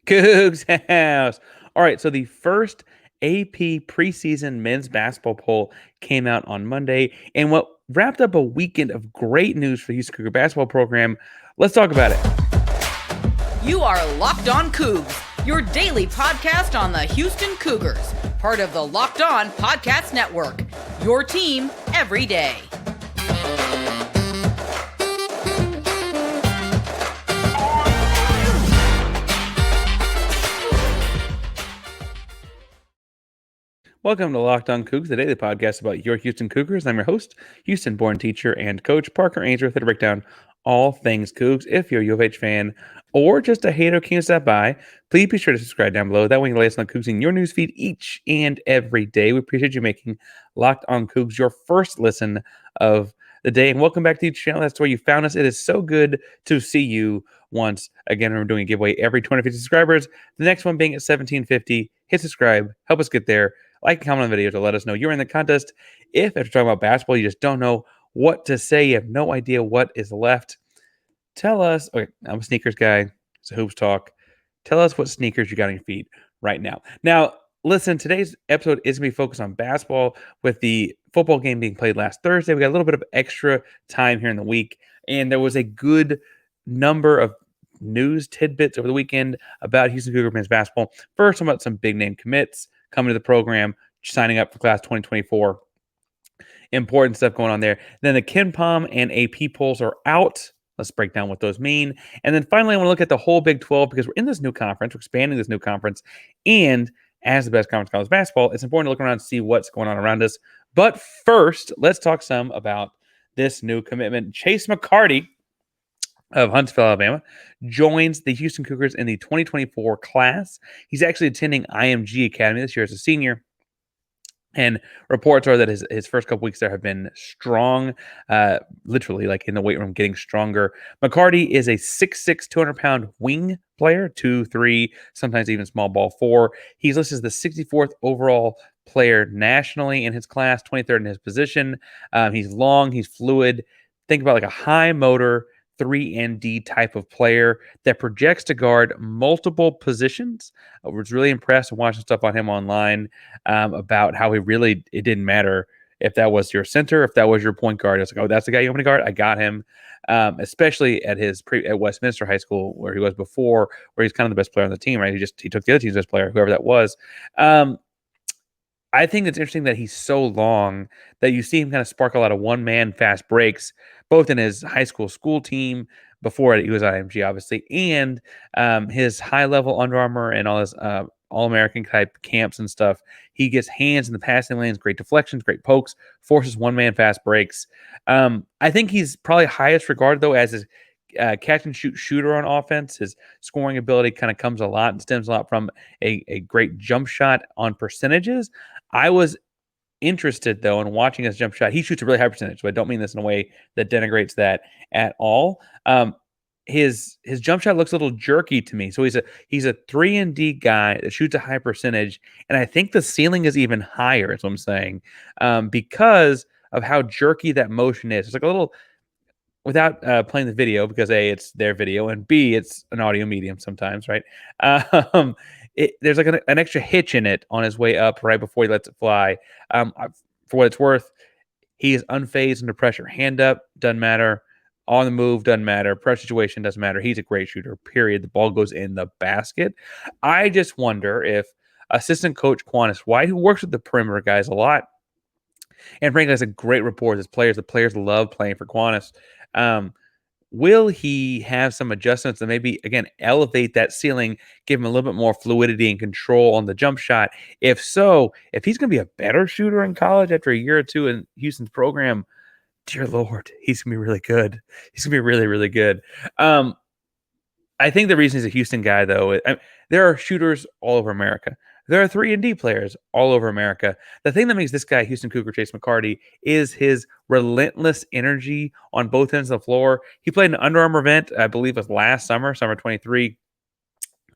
Coogs House. All right, so the first AP preseason men's basketball poll came out on Monday, and what wrapped up a weekend of great news for the Houston Cougar basketball program. Let's talk about it. You are Locked On Cougs, your daily podcast on the Houston Cougars, part of the Locked On Podcast Network, your team every day. Welcome to Locked On Cougs, the daily podcast about your Houston Cougars. I'm your host, Houston-born teacher and coach Parker Ainsworth, to break down all things Cougs. If you're a U of H fan or just a hater who can't stop by, please be sure to subscribe down below. That way you can latest on Cougs in your newsfeed each and every day. We appreciate you making Locked On Cougs your first listen of the day. And welcome back to the channel. That's where you found us. It is so good to see you once again. We're doing a giveaway every 250 subscribers. The next one being at 1750. Hit subscribe. Help us get there. Like and comment on the video to let us know you're in the contest. If after talking about basketball, you just don't know what to say, you have no idea what is left, tell us. Okay, I'm a sneakers guy. It's a hoops talk. Tell us what sneakers you got on your feet right now. Now, listen, today's episode is going to be focused on basketball with the football game being played last Thursday. We got a little bit of extra time here in the week, and there was a good number of news tidbits over the weekend about Houston Cougar men's basketball. First, about some big name commits coming to the program, signing up for class 2024. Important stuff going on there. Then the KenPom and AP polls are out. Let's break down what those mean. And then finally, I want to look at the whole Big 12 because we're in this new conference. We're expanding this new conference. And as the best conference in college basketball, it's important to look around and see what's going on around us. But first, let's talk some about this new commitment. Chase McCarty of Huntsville, Alabama, joins the Houston Cougars in the 2024 class. He's actually attending IMG Academy this year as a senior. And reports are that his first couple weeks there have been strong, literally like in the weight room, getting stronger. McCarty is a 6'6", 200-pound wing player, 2'3", sometimes even small ball 4. He's listed as the 64th overall player nationally in his class, 23rd in his position. He's long, he's fluid. Think about like a high motor 3-and-D type of player that projects to guard multiple positions. I was really impressed watching stuff on him online about how it didn't matter if that was your center, if that was your point guard. It's like, oh, that's the guy you want to guard? I got him. Especially at at Westminster High School, where he was before, where he's kind of the best player on the team, right? He took the other team's best player, whoever that was. I think it's interesting that he's so long that you see him kind of spark a lot of one-man fast breaks, both in his high school team before he was at IMG, obviously, and his high-level Under Armour and all his All-American type camps and stuff. He gets hands in the passing lanes, great deflections, great pokes, forces one-man fast breaks. I think he's probably highest regarded, though, as his catch and shoot shooter on offense. His scoring ability kind of comes a lot and stems a lot from a great jump shot on percentages. I was interested, though, in watching his jump shot. He shoots a really high percentage, but I don't mean this in a way that denigrates that at all. His jump shot looks a little jerky to me. So he's a 3-and-D guy that shoots a high percentage, and I think the ceiling is even higher, is what I'm saying, because of how jerky that motion is. It's like a little, without playing the video, because A, it's their video, and B, it's an audio medium sometimes, right? There's like an extra hitch in it on his way up right before he lets it fly. For what it's worth, he is unfazed under pressure. Hand up, doesn't matter. On the move, doesn't matter. Pressure situation, doesn't matter. He's a great shooter, period. The ball goes in the basket. I just wonder if assistant coach Quantis White, who works with the perimeter guys a lot, and frankly has a great rapport with his players. The players love playing for Quantis. Will he have some adjustments that maybe, again, elevate that ceiling, give him a little bit more fluidity and control on the jump shot? If so, if he's going to be a better shooter in college after a year or two in Houston's program, dear Lord, he's going to be really good. He's going to be really, really good. I think the reason he's a Houston guy, though, there are shooters all over America. There are 3-and-D players all over America. The thing that makes this guy, Houston Cougar Chase McCarty, is his relentless energy on both ends of the floor. He played an Under Armour event, I believe, was last summer 23.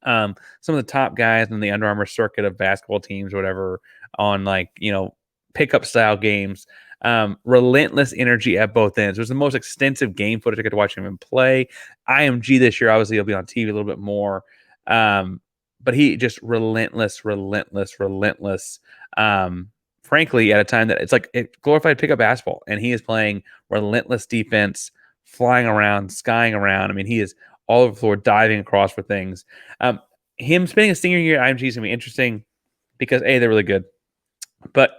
Some of the top guys in the Under Armour circuit of basketball teams or whatever on pickup style games. Relentless energy at both ends. It was the most extensive game footage I got to watch him play. IMG this year, obviously, he'll be on TV a little bit more. but he just relentless. Frankly, at a time that it's like glorified pickup basketball, and he is playing relentless defense, flying around, skying around. I mean, he is all over the floor, diving across for things. Him spending a senior year at IMG is gonna be interesting because they're really good, but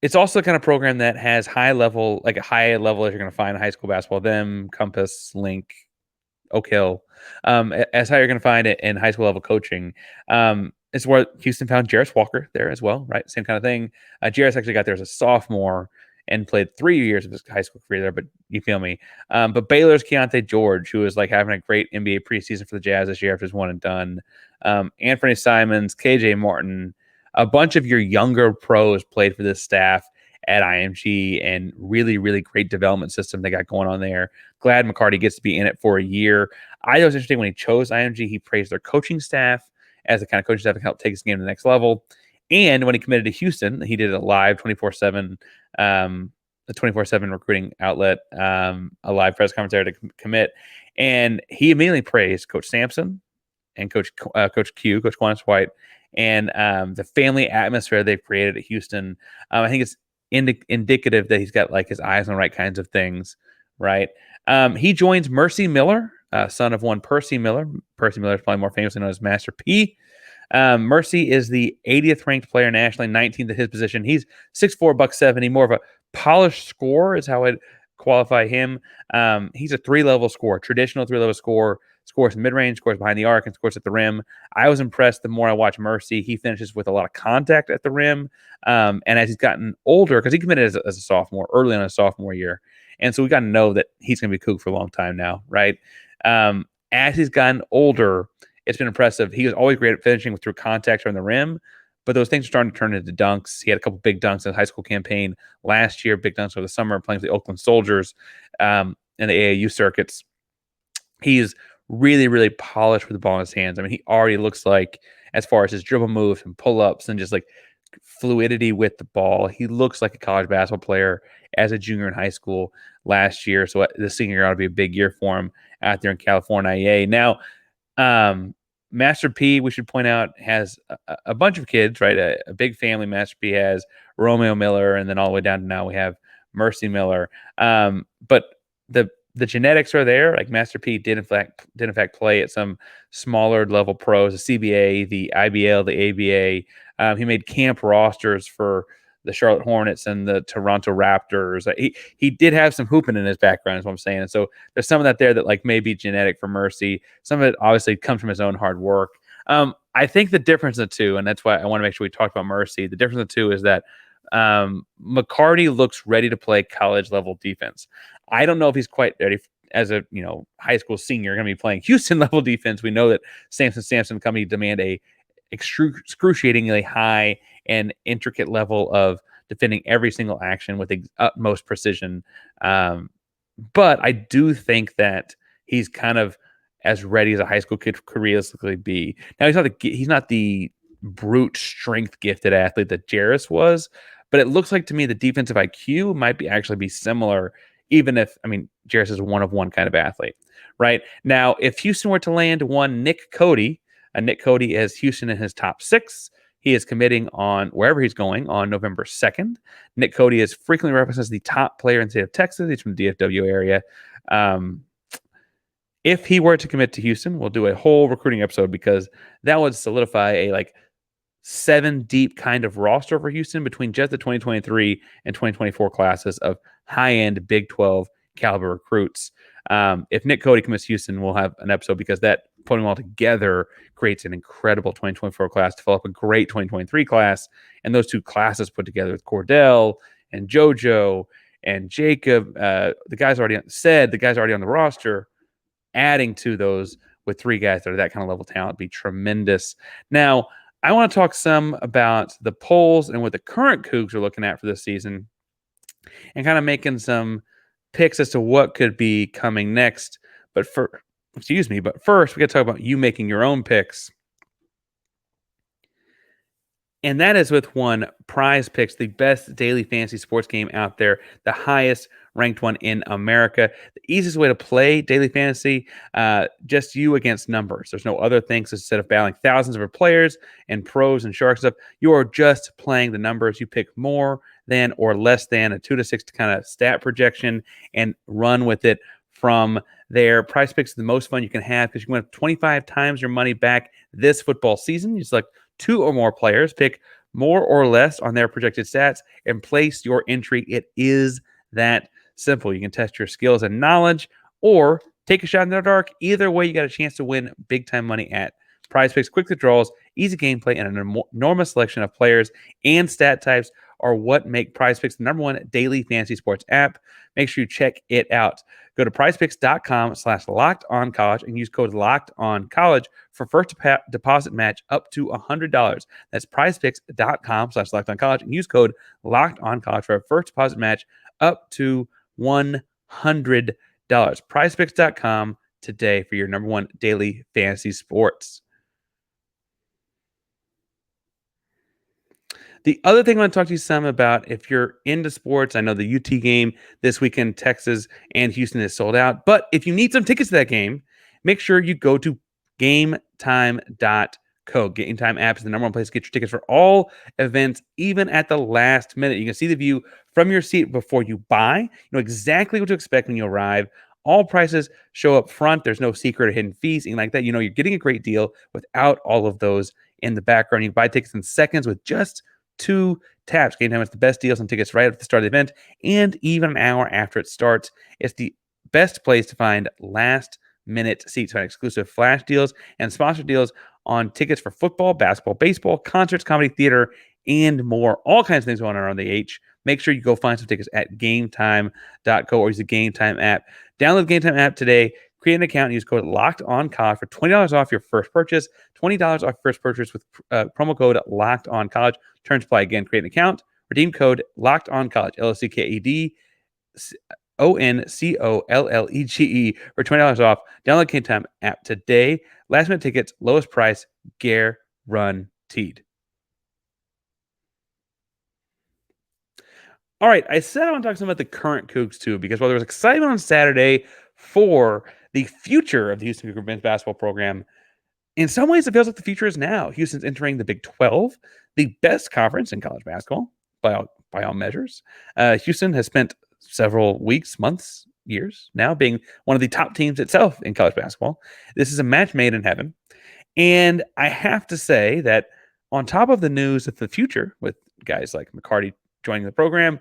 it's also the kind of program that has high level, like a high level as you're going to find in high school basketball. Them, Compass, Link, Oak Hill, as how you're going to find it in high school level coaching. It's where Houston found Jarris Walker there as well, right? Same kind of thing. Jarris actually got there as a sophomore and played 3 years of his high school career there, but you feel me. But Baylor's Keontae George, who is like having a great NBA preseason for the Jazz this year after his one and done. Anthony Simons, KJ Martin, a bunch of your younger pros played for this staff at IMG, and really, really great development system they got going on there. Glad McCarty gets to be in it for a year. I thought it was interesting when he chose IMG, he praised their coaching staff as the kind of coaching staff that can help take his game to the next level. And when he committed to Houston, he did a live 24/7, the 24/7 recruiting outlet, a live press conference there to commit. And he immediately praised Coach Sampson and Coach Q, Coach Quantis White, and the family atmosphere they've created at Houston. I think it's indicative that he's got like his eyes on the right kinds of things, right? He joins Mercy Miller, son of one Percy Miller. Percy Miller is probably more famously known as Master P. Mercy is the 80th ranked player nationally, 19th at his position. He's 6'4", $170, more of a polished scorer is how I'd qualify him. He's a 3-level scorer, traditional 3-level scorer. Scores mid-range, scores behind the arc, and scores at the rim. I was impressed the more I watch Mercy. He finishes with a lot of contact at the rim. And as he's gotten older, because he committed as a sophomore, early in his sophomore year. And so we got to know that he's going to be Coog for a long time now, right? As he's gotten older, it's been impressive. He was always great at finishing through contact on the rim, but those things are starting to turn into dunks. He had a couple big dunks in the high school campaign last year, big dunks over the summer, playing for the Oakland Soldiers in the AAU circuits. He's really, really polished with the ball in his hands. I mean, he already looks like, as far as his dribble moves and pull-ups and just like fluidity with the ball, he looks like a college basketball player as a junior in high school last year. So the senior year ought to be a big year for him out there in California. Now, Master P, we should point out, has a bunch of kids, right? A big family. Master P has Romeo Miller, and then all the way down to now we have Mercy Miller. But the genetics are there. Like Master P did in fact play at some smaller level pros, the CBA, the IBL, the ABA. He made camp rosters for the Charlotte Hornets and the Toronto Raptors. He did have some hooping in his background, is what I'm saying. And so there's some of that there that like may be genetic for Mercy. Some of it obviously comes from his own hard work. I think the difference in the two, and that's why I want to make sure we talk about Mercy. The difference in the two is that McCarty looks ready to play college level defense. I don't know if he's quite ready as a high school senior going to be playing Houston level defense. We know that Sampson company demand a excruciatingly high and intricate level of defending every single action with the utmost precision. But I do think that he's kind of as ready as a high school kid could realistically be. Now he's not the brute strength gifted athlete that Jarris was, but it looks like to me the defensive IQ might actually be similar, even if, Jarris is a one-of-one kind of athlete, right? Now, if Houston were to land one Nick Cody has Houston in his top 6. He is committing on wherever he's going on November 2nd. Nick Cody is frequently referenced as the top player in the state of Texas. He's from the DFW area. If he were to commit to Houston, we'll do a whole recruiting episode because that would solidify a 7-deep kind of roster for Houston between just the 2023 and 2024 classes of high-end Big 12 caliber recruits. If Nick Cody commits to Houston, we'll have an episode because that putting them all together creates an incredible 2024 class to follow up a great 2023 class. And those two classes put together with Cordell and JoJo and Jacob, the guys already on the roster, adding to those with 3 guys that are that kind of level talent be tremendous. Now, I want to talk some about the polls and what the current Cougs are looking at for this season and kind of making some picks as to what could be coming next. But first, we got to talk about you making your own picks. And that is with one PrizePicks, the best daily fantasy sports game out there, the highest ranked one in America. The easiest way to play daily fantasy, just you against numbers. There's no other things. Instead of battling thousands of players and pros and sharks stuff, you are just playing the numbers. You pick more than or less than a 2 to 6 kind of stat projection and run with it from there. PrizePicks is the most fun you can have because you can win 25 times your money back this football season. You select 2 or more players, pick more or less on their projected stats, and place your entry. It is that simple. You can test your skills and knowledge or take a shot in the dark. Either way, you got a chance to win big time money at PrizePicks. Quick withdrawals, easy gameplay, and an enormous selection of players and stat types are what make PrizePicks the #1 daily fantasy sports app. Make sure you check it out. Go to prizepicks.com/lockedoncollege and use code LOCKEDONCollege for first deposit match up to $100. That's prizepicks.com/lockedoncollege and use code LOCKEDONCollege for a first deposit match up to $100. Prizepicks.com today for your #1 daily fantasy sports. The other thing I want to talk to you some about, if you're into sports, I know the UT game this weekend, Texas and Houston is sold out. But if you need some tickets to that game, make sure you go to GameTime.co. GameTime app is the #1 place to get your tickets for all events, even at the last minute. You can see the view from your seat before you buy. You know exactly what to expect when you arrive. All prices show up front. There's no secret or hidden fees, anything like that. You know you're getting a great deal without all of those in the background. You can buy tickets in seconds with just 2 taps. GameTime has the best deals on tickets right at the start of the event and even an hour after it starts. It's the best place to find last-minute seats, find exclusive flash deals and sponsored deals on tickets for football, basketball, baseball, concerts, comedy, theater, and more. All kinds of things going on around the H. Make sure you go find some tickets at GameTime.co or use the GameTime app. Download the GameTime app today. Create an account and use code LOCKEDONCollege for $20 off your first purchase. $20 off your first purchase with promo code LOCKEDONCollege. Terms apply again. Create an account. Redeem code LOCKEDONCollege. LOCKEDONCOLLEGE for $20 off. Download the GameTime app today. Last minute tickets, lowest price, guaranteed. All right, I said I want to talk some about the current Cougs too, because while there was excitement on Saturday for the future of the Houston Cougar men's basketball program, in some ways it feels like the future is now. Houston's entering the Big 12, the best conference in college basketball by all measures. Houston has spent several weeks, months, years now being one of the top teams itself in college basketball. This is a match made in heaven. And I have to say that on top of the news of the future with guys like McCarty joining the program,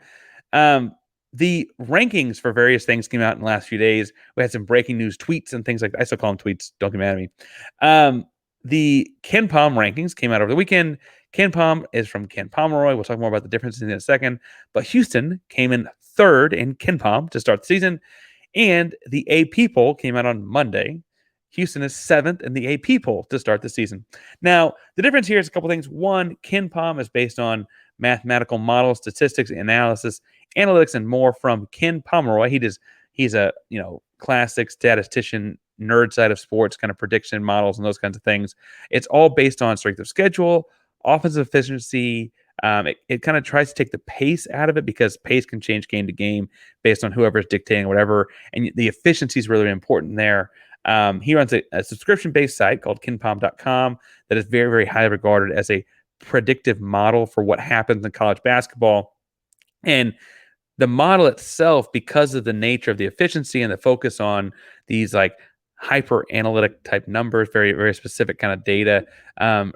the rankings for various things came out in the last few days. We had some breaking news tweets and things like that. I still call them tweets. Don't get mad at me. The Ken Palm rankings came out over the weekend. Ken Palm is from Ken Pomeroy. We'll talk more about the differences in a second. But Houston came in 3rd in Ken Palm to start the season. And the AP poll came out on Monday. Houston is 7th in the AP poll to start the season. Now, the difference here is a couple things. One, Ken Palm is based on mathematical models, statistics, analysis, analytics, and more from Ken Pomeroy. He's a classic statistician, nerd side of sports, kind of prediction models and those kinds of things. It's all based on strength of schedule, offensive efficiency. It kind of tries to take the pace out of it because pace can change game to game based on whoever's dictating whatever. And the efficiency is really important there. He runs a subscription-based site called KenPalm.com that is very, very highly regarded as a predictive model for what happens in college basketball. And the model itself, because of the nature of the efficiency and the focus on these like hyper analytic type numbers, very, very specific kind of data,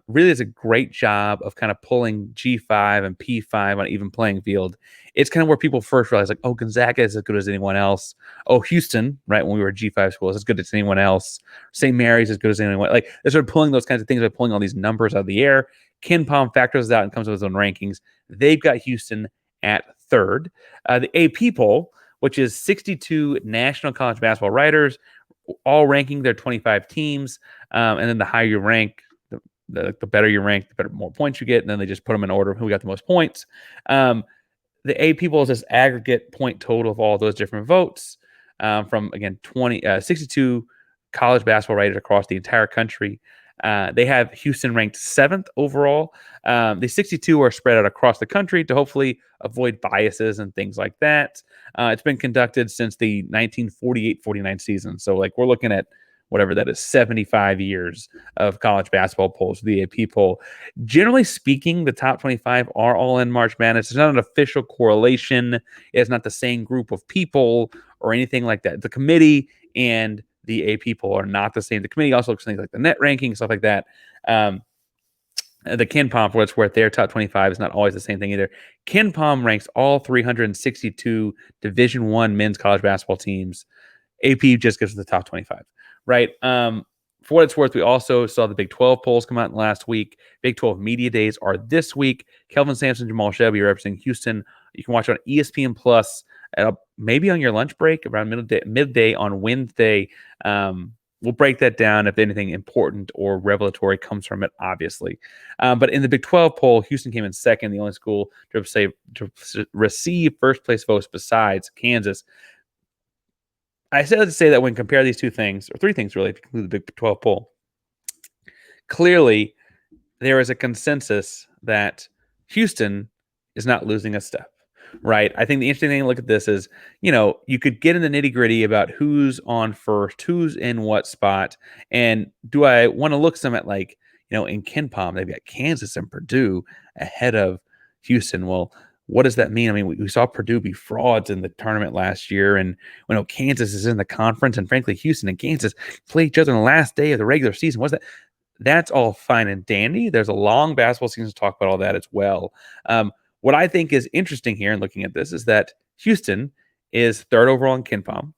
really is a great job of kind of pulling G5 and P5 on an even playing field. It's kind of where people first realize like, oh, Gonzaga is as good as anyone else. Oh, Houston, right, when we were a G5 school, is as good as anyone else. St. Mary's as good as anyone. Like they started pulling those kinds of things by pulling all these numbers out of the air. Ken Palm factors out and comes up with his own rankings. They've got Houston at 3rd. The AP poll, which is 62 national college basketball writers, all ranking their 25 teams. And then the higher you rank, the better you rank, the more points you get. And then they just put them in order of who got the most points. The AP poll is this aggregate point total of all those different votes from, again, 62 college basketball writers across the entire country. They have Houston ranked 7th overall. The 62 are spread out across the country to hopefully avoid biases and things like that. It's been conducted since the 1948-49 season. So, like, we're looking at whatever that is, 75 years of college basketball polls, the AP poll. Generally speaking, the top 25 are all in March Madness. It's not an official correlation. It's not the same group of people or anything like that. The committee and the AP poll are not the same. The committee also looks at things like the net ranking, stuff like that. The KenPom, for what's worth, their top 25 is not always the same thing either. KenPom ranks all 362 Division I men's college basketball teams. AP just gives the top 25, right? For what it's worth, we also saw the Big 12 polls come out last week. Big 12 media days are this week. Kelvin, Sampson, Jamal, Shead representing Houston. You can watch on ESPN Plus, maybe on your lunch break around midday on Wednesday. We'll break that down if anything important or revelatory comes from it, obviously. But in the Big 12 poll, Houston came in second, the only school to receive first place votes besides Kansas. I said to say that when compare these two things, or three things really, to include the Big 12 poll, clearly there is a consensus that Houston is not losing a step, right? I think the interesting thing to look at this is, you could get in the nitty gritty about who's on first, who's in what spot, and do I want to look some at, like, in KenPom, they've got Kansas and Purdue ahead of Houston. Well, what does that mean? I mean, we saw Purdue be frauds in the tournament last year, and we know Kansas is in the conference, and frankly, Houston and Kansas play each other on the last day of the regular season. What's that? That's all fine and dandy. There's a long basketball season to talk about all that as well. What I think is interesting here in looking at this is that Houston is third overall in KenPom,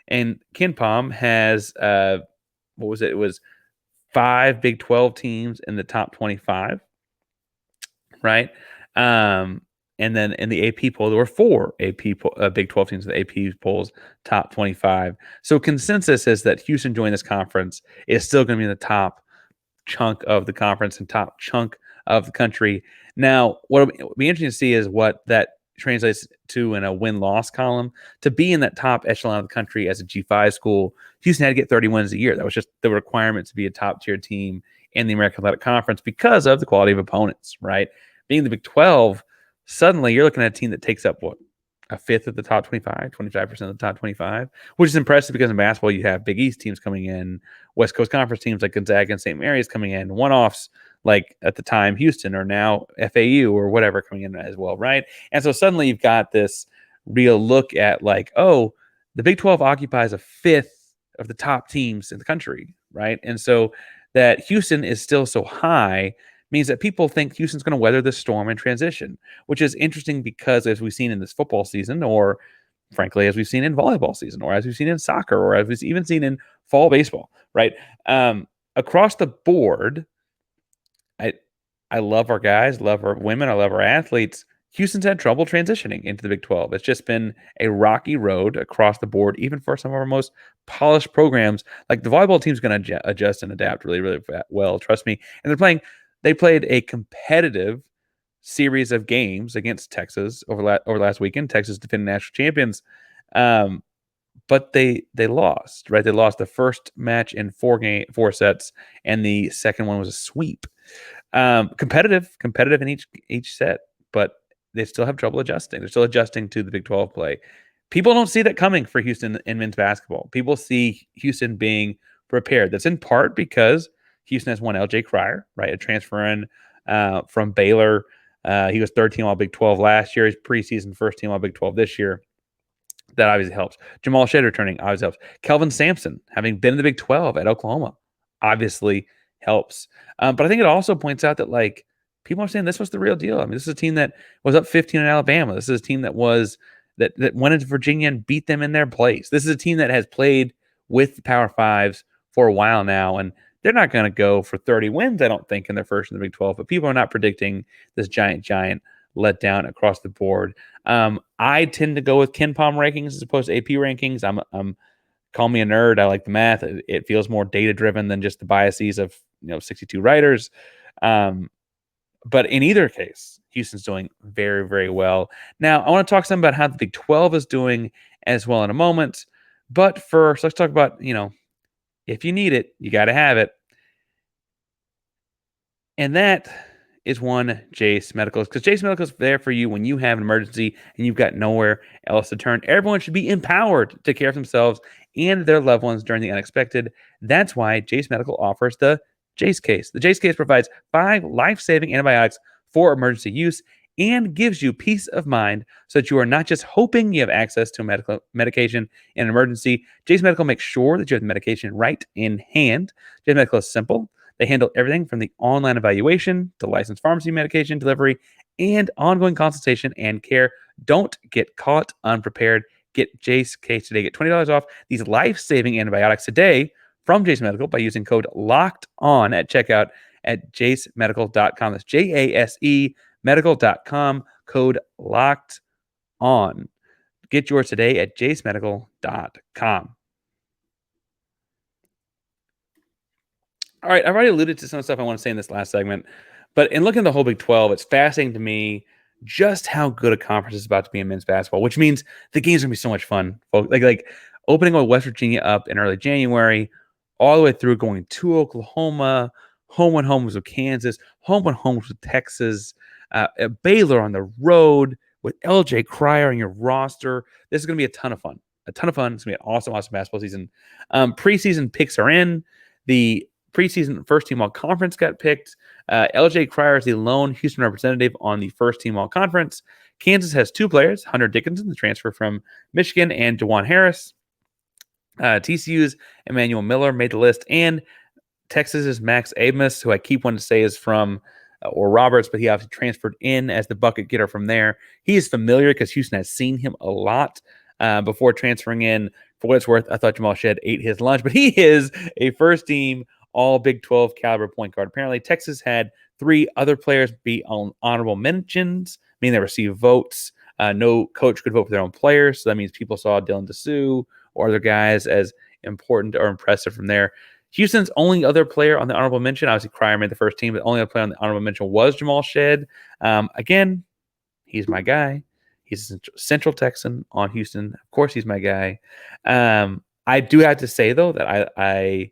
and KenPom has what was it? It was 5 Big 12 teams in the top 25, right? And then in the AP poll, there were 4 Big 12 teams in the AP polls top 25. So consensus is that Houston joining this conference is still going to be in the top chunk of the conference and top chunk of the country. Now, what will be interesting to see is what that translates to in a win-loss column. To be in that top echelon of the country as a G5 school, Houston had to get 30 wins a year. That was just the requirement to be a top-tier team in the American Athletic Conference because of the quality of opponents, right? Being the Big 12, suddenly you're looking at a team that takes up, a fifth of the top 25, 25% of the top 25, which is impressive because in basketball, you have Big East teams coming in, West Coast Conference teams like Gonzaga and St. Mary's coming in, one-offs like at the time Houston or now FAU or whatever coming in as well, right? And so suddenly you've got this real look at, like, oh, the Big 12 occupies a fifth of the top teams in the country, right? And so that Houston is still so high means that people think Houston's going to weather the storm and transition, which is interesting because, as we've seen in this football season, or frankly, as we've seen in volleyball season, or as we've seen in soccer, or as we've even seen in fall baseball, right? Across the board, I love our guys, love our women, I love our athletes. Houston's had trouble transitioning into the Big 12. It's just been a rocky road across the board, even for some of our most polished programs. Like the volleyball team's going to adjust and adapt really, really well, trust me. And they played a competitive series of games against Texas over last weekend. Texas defending national champions, but they lost. Right, they lost the first match in 4 sets, and the second one was a sweep. Competitive in each set, but they still have trouble adjusting. They're still adjusting to the Big 12 play. People don't see that coming for Houston in men's basketball. People see Houston being prepared. That's in part because Houston has one LJ Cryer, right? A transfer in from Baylor. He was third team all Big 12 last year. He's preseason first team all Big 12 this year. That obviously helps. Jamal Shead returning obviously helps. Kelvin Sampson, having been in the Big 12 at Oklahoma, obviously helps. But I think it also points out that, like, people are saying this was the real deal. I mean, this is a team that was up 15 in Alabama. This is a team that went into Virginia and beat them in their place. This is a team that has played with the Power Fives for a while now, and they're not going to go for 30 wins, I don't think, in their first in the Big 12. But people are not predicting this giant letdown across the board. I tend to go with KenPom rankings as opposed to AP rankings. I'm call me a nerd. I like the math. It feels more data driven than just the biases of 62 writers. But in either case, Houston's doing very, very well. Now, I want to talk some about how the Big 12 is doing as well in a moment. But first, let's talk about, if you need it, you got to have it. And that is one Jace Medical. Because Jace Medical is there for you when you have an emergency and you've got nowhere else to turn. Everyone should be empowered to care for themselves and their loved ones during the unexpected. That's why Jace Medical offers the Jace case. The Jace case provides 5 life-saving antibiotics for emergency use and gives you peace of mind so that you are not just hoping you have access to medication in an emergency. Jace Medical makes sure that you have the medication right in hand. Jace Medical is simple. They handle everything from the online evaluation to licensed pharmacy medication delivery and ongoing consultation and care. Don't get caught unprepared. Get Jace Case today. Get $20 off these life-saving antibiotics today from Jace Medical by using code LOCKEDON at checkout at jacemedical.com. That's JASE medical.com, code LOCKEDON. Get yours today at jacemedical.com. All right, I've already alluded to some stuff I want to say in this last segment, but in looking at the whole Big 12, it's fascinating to me just how good a conference is about to be in men's basketball, which means the game's gonna be so much fun. Like opening with West Virginia up in early January, all the way through going to Oklahoma, home and homes with Kansas, home and homes with Texas, Baylor on the road with LJ Cryer on your roster. This is gonna be a ton of fun. A ton of fun. It's gonna be an awesome basketball season. Preseason picks are in. The preseason first team all conference got picked. LJ Cryer is the lone Houston representative on the first team all conference. Kansas has 2 players, Hunter Dickinson, the transfer from Michigan, and Juwan Harris. TCU's Emmanuel Miller made the list, and Texas's Max Abmas, who I keep wanting to say is from or Roberts, but he obviously transferred in as the bucket getter from there. He is familiar because Houston has seen him a lot before transferring in. For what it's worth, I thought Jamal Shead ate his lunch, but he is a first team all Big 12 caliber point guard. Apparently, Texas had 3 other players be on honorable mentions, meaning they received votes. No coach could vote for their own players, so that means people saw Dylan Dessou or other guys as important or impressive from there. Houston's only other player on the honorable mention, obviously Cryer made the first team, but the only other player on the honorable mention was Jamal Shead. Again, he's my guy. He's a Central Texan on Houston. Of course, he's my guy. I do have to say, though, that I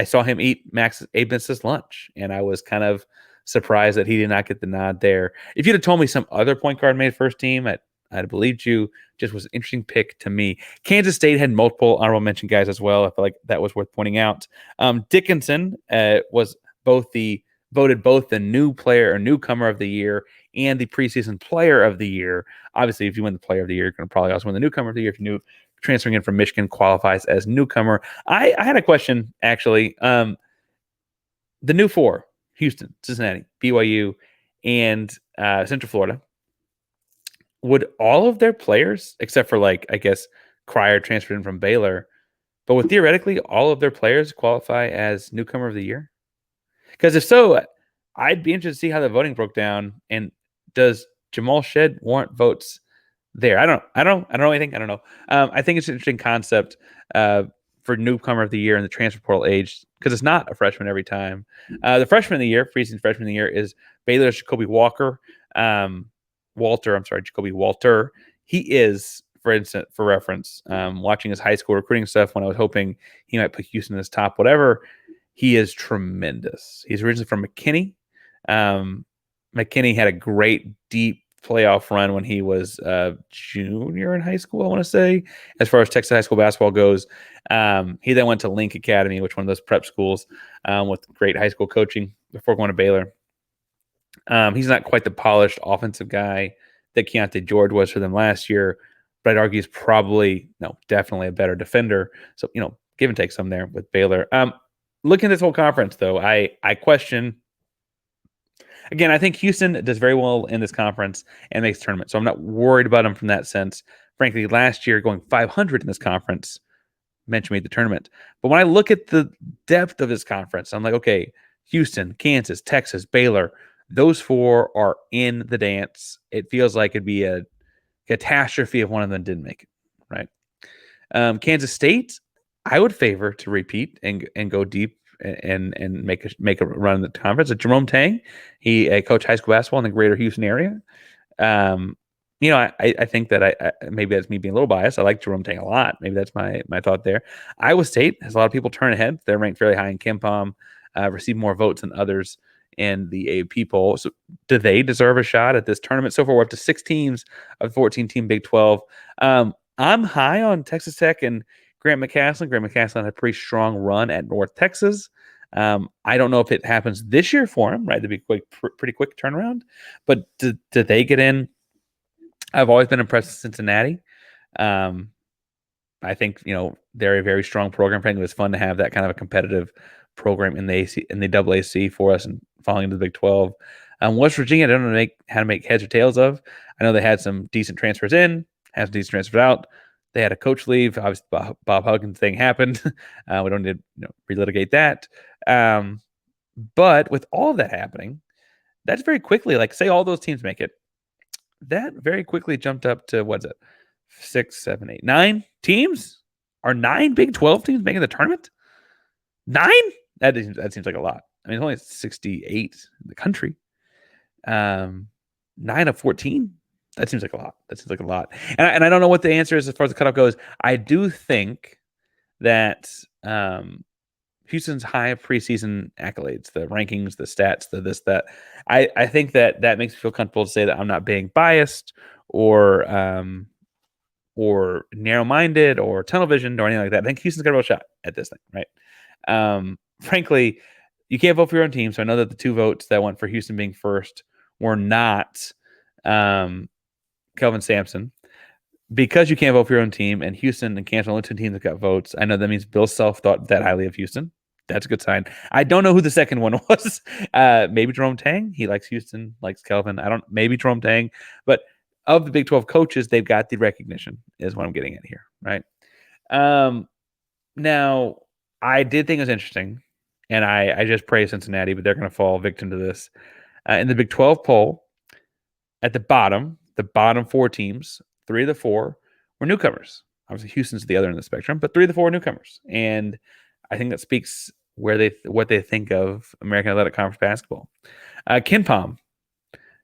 saw him eat Max Abmas' lunch, and I was kind of surprised that he did not get the nod there. If you'd have told me some other point guard made first team, I'd have believed you. Just was an interesting pick to me. Kansas State had multiple honorable mention guys as well. I feel like that was worth pointing out. Dickinson was voted both the new player or newcomer of the year and the preseason player of the year. Obviously, if you win the player of the year, you're going to probably also win the newcomer of the year. If you're transferring in from Michigan, qualifies as newcomer. I had a question, actually. The new 4, Houston, Cincinnati, BYU, and Central Florida, would all of their players, except for, like, I guess, Cryer transferred in from Baylor, but would theoretically all of their players qualify as newcomer of the year? Because if so, I'd be interested to see how the voting broke down. And does Jamal Shead warrant votes there? I don't know anything. I don't know. I think it's an interesting concept for newcomer of the year in the transfer portal age, because it's not a freshman every time. The freshman of the year, preseason freshman of the year, is Baylor's Jacoby Jacoby Walter. He is, for reference, watching his high school recruiting stuff when I was hoping he might put Houston in his top whatever. He is tremendous. He's originally from McKinney. McKinney had a great, deep playoff run when he was junior in high school, I want to say, as far as Texas high school basketball goes. He then went to Link Academy, which one of those prep schools with great high school coaching before going to Baylor. He's not quite the polished offensive guy that Keontae George was for them last year, but I'd argue he's definitely a better defender. So, give and take some there with Baylor. Looking at this whole conference, though, I question. Again, I think Houston does very well in this conference and makes the tournament, so I'm not worried about them from that sense. Frankly, last year going 500 in this conference meant you made the tournament. But when I look at the depth of this conference, I'm like, okay, Houston, Kansas, Texas, Baylor, those 4 are in the dance. It feels like it'd be a catastrophe if one of them didn't make it, right? Kansas State, I would favor to repeat and go deep and make a run in the conference. Jerome Tang, he coached high school basketball in the greater Houston area. I think that maybe that's me being a little biased. I like Jerome Tang a lot. Maybe that's my thought there. Iowa State has a lot of people turn ahead. They're ranked fairly high in KenPom, receive more votes than others in the AP poll. So do they deserve a shot at this tournament? So far, we're up to 6 teams of 14-team Big 12. I'm high on Texas Tech and Grant McCasland. Grant McCasland had a pretty strong run at North Texas. I don't know if it happens this year for him, right? It'd be pretty quick turnaround. But did they get in? I've always been impressed with Cincinnati. I think, they're a very strong program. I think it was fun to have that kind of a competitive program in the AAC for us and falling into the Big 12. West Virginia, I don't know how to make heads or tails of. I know they had some decent transfers in, had some decent transfers out. They had a coach leave. Obviously, Bob Huggins thing happened. We don't need to relitigate that. But with all of that happening, that's very quickly, say all those teams make it, that very quickly jumped up to, what's it, 6, 7, 8, 9 teams? Are 9 Big 12 teams making the tournament? 9? That seems like a lot. I mean, it's only 68 in the country. 9 of 14? That seems like a lot. And I don't know what the answer is as far as the cutoff goes. I do think that Houston's high preseason accolades, the rankings, the stats, the this, that. I think that makes me feel comfortable to say that I'm not being biased or narrow-minded or tunnel-visioned or anything like that. I think Houston's got a real shot at this thing, right? Frankly, you can't vote for your own team, so I know that the 2 votes that went for Houston being first were not Kelvin Sampson. Because you can't vote for your own team, and Houston and Kansas are only 2 teams that got votes, I know that means Bill Self thought that highly of Houston. That's a good sign. I don't know who the second one was. Maybe Jerome Tang. He likes Houston, likes Kelvin. Maybe Jerome Tang. But of the Big 12 coaches, they've got the recognition, is what I'm getting at here, right? Now, I did think it was interesting, and I just praise Cincinnati, but they're going to fall victim to this. In the Big 12 poll, at the bottom 4 teams, 3 of the 4 were newcomers. Obviously, Houston's the other end of the spectrum, but 3 of the 4 are newcomers. And I think that speaks what they think of American Athletic Conference basketball. Ken Pom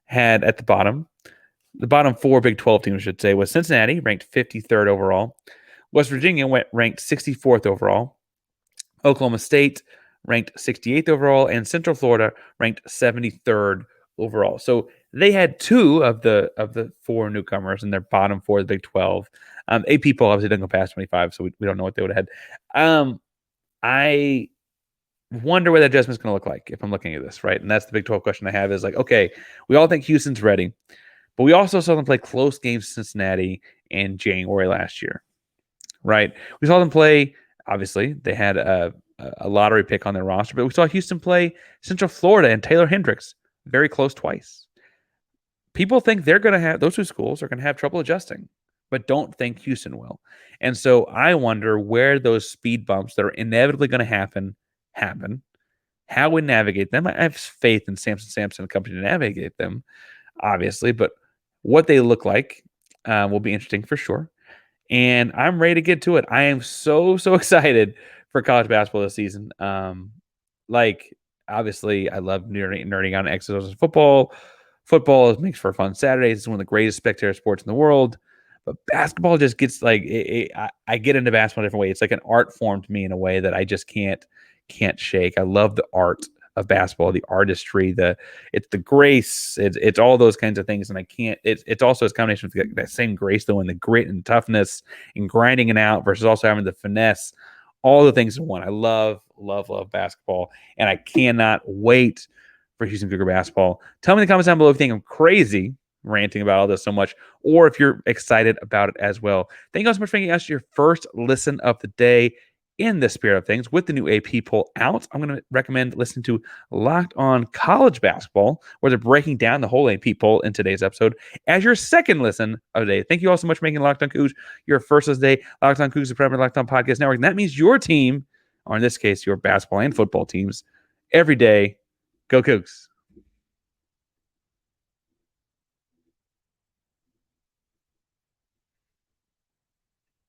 had at the bottom 4 Big 12 teams, I should say, was Cincinnati, ranked 53rd overall. West Virginia ranked 64th overall. Oklahoma State ranked 68th overall, and Central Florida ranked 73rd overall. So they had 2 of the 4 newcomers in their bottom 4 of the Big 12. AP poll obviously didn't go past 25, so we don't know what they would have had. I wonder what that adjustment's going to look like if I'm looking at this, right? And that's the Big 12 question I have is okay, we all think Houston's ready, but we also saw them play close games in Cincinnati in January last year, right? We saw them play, obviously, they had a lottery pick on their roster, but we saw Houston play Central Florida and Taylor Hendricks very close twice. People think they're going to have, those 2 schools are going to have trouble adjusting, but don't think Houston will. And so I wonder where those speed bumps that are inevitably going to happen, how we navigate them. I have faith in Sampson and company to navigate them, obviously, but what they look like will be interesting for sure. And I'm ready to get to it. I am so excited for college basketball this season. Obviously, I love nerding on X's and football. Football makes for fun Saturdays. It's one of the greatest spectator sports in the world. But basketball just gets I get into basketball a different way. It's like an art form to me in a way that I just can't shake. I love the art of basketball, the artistry, it's the grace, it's all those kinds of things, and I can't. It's also a combination of that same grace though, and the grit and toughness and grinding it out versus also having the finesse. All the things in one. I love basketball, and I cannot wait for Houston Cougar basketball. Tell me in the comments down below if you think I'm crazy ranting about all this so much, or if you're excited about it as well. Thank you all so much for making us your first listen of the day. In the spirit of things, with the new AP poll out, I'm going to recommend listening to Locked On College Basketball, where they're breaking down the whole AP poll in today's episode as your second listen of the day. Thank you all so much for making Locked On Cougs your first of the day. Locked On Cougs is the primary Locked On Podcast Network, and that means your team, or in this case, your basketball and football teams, every day. Go Cougs.